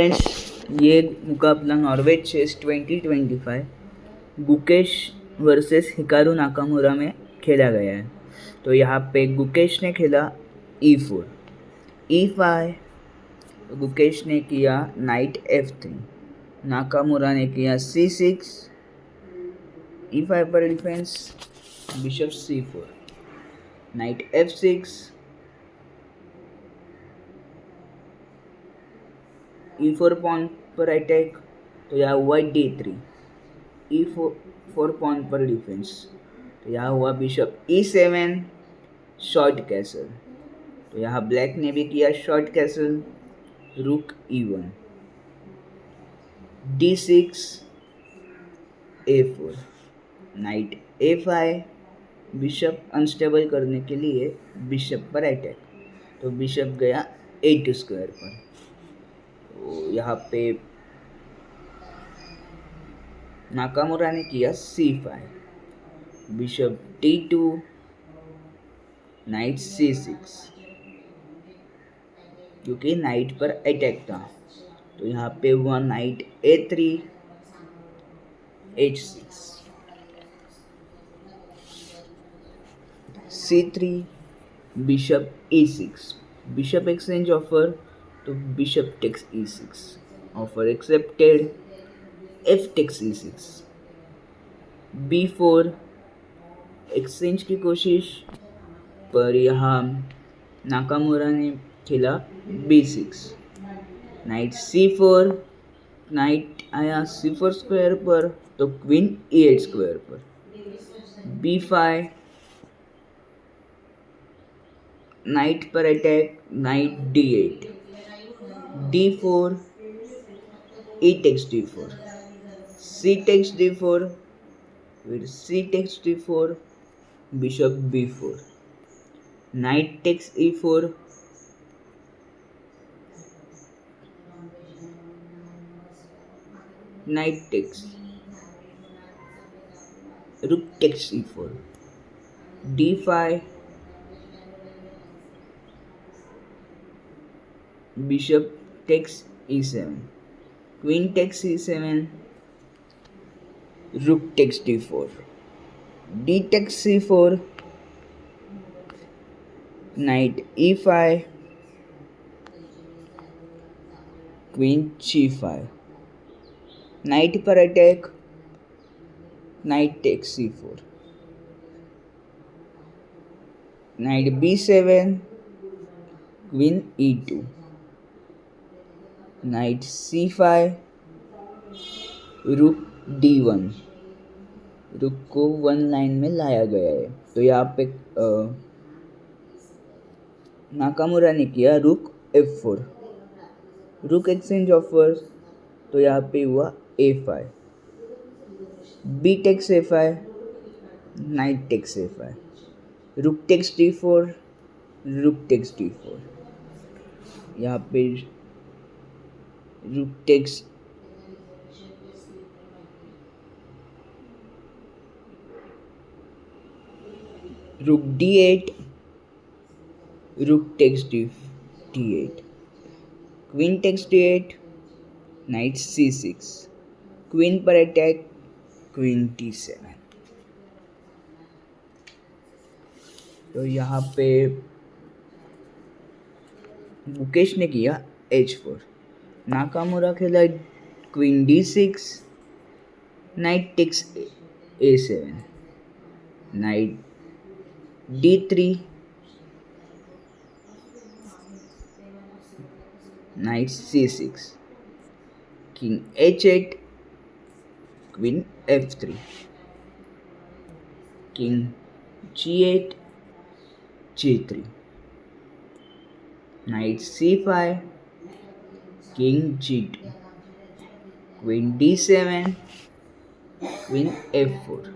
Friends, ये मुकाबला Norway chess 2025 Gukesh versus Hikaru Nakamura में खेला गया है। तो यहाँ पे गुकेश ने खेला E4, E5, गुकेश ने किया नाइट F3, नाकामुरा ने किया C6, E5 पर defence, bishop C4, knight F6, E4 pawn पर अटैक, तो यहाँ हुआ D3, E4 पॉन पर डिफेंस, तो यहाँ हुआ बिशप E7, शॉर्ट कैसल, तो यहाँ ब्लैक ने भी किया शॉर्ट कैसल, रुक E1, D6, A4, night A5, bishop unstable करने के लिए बिशप पर अटैक, तो बिशप गया A2 स्क्वायर पर। तो यहाँ पे नाकामुरा ने किया C5, bishop D2, night C6, क्योंकि नाइट पर अटैक था, तो यहाँ पे हुआ knight A3, H6, C3, bishop E6, bishop exchange offer, तो bishop takes E6, offer accepted, F takes E6, B4, exchange की कोशिश, पर यहाँ नाकामुरा ने खेला B6, नाइट C4, नाइट आया C4 स्क्वायर पर, तो क्वीन E8 स्क्वायर पर, B5, नाइट पर attack, knight D8, D4, E takes D4, C takes D4, फिर C takes D4, bishop B4, knight takes E4, knight takes, rook takes E4, D5, bishop takes E7, queen takes E7, rook takes D4, D takes C4, knight E5, queen G5, knight पर attack, knight takes C4, knight B7, queen E2, knight C5, rook D1, रुक को 1 line में लाया गया है। तो यहाँ पे नाकामुरा ने किया रुक F4, रुक एक्सचेंज ऑफर, तो यहाँ पे हुआ A5, B takes A5, knight takes A5, रुक टेक्स D4, रुक टेक्स D4, यहाँ पे rook takes rook D8, rook takes D8, queen takes D8, knight C6, queen पर अटैक, क्वीन D7। तो यहाँ पे मुकेश ने किया H4, नाकामुरा खेला queen D6, knight takes A7, knight D3, knight C6, king H8, queen F3, king G8, G3, knight C5, king G2, queen D7, queen F4,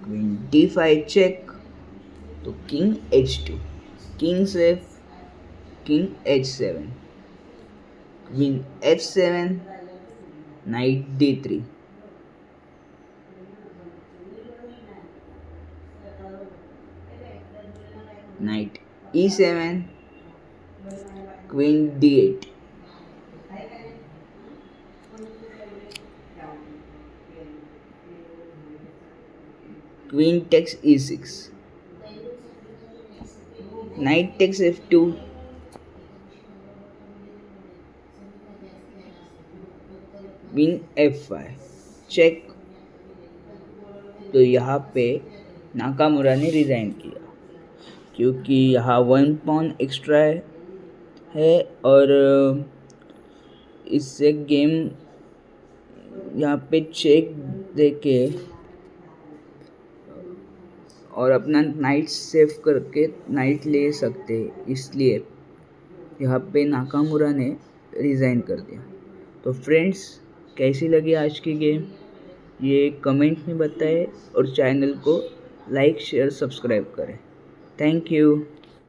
queen D5 check, तो king H2, king F, king H7, queen F7, knight D3, knight E7, queen D8, Queen takes e6. Knight takes f2. Queen f5. Check. तो यहाँ पे Nakamura ने resign किया क्योंकि यहाँ 1 pawn extra है और इससे गेम यहाँ पे चेक देके और अपना नाइट सेव करके नाइट ले सकते, इसलिए यहाँ पे नाकामुरा ने रिज़ाइन कर दिया। तो फ्रेंड्स, कैसी लगी आज की गेम ये कमेंट में बताएं और चैनल को लाइक शेयर सब्सक्राइब करें। Thank you.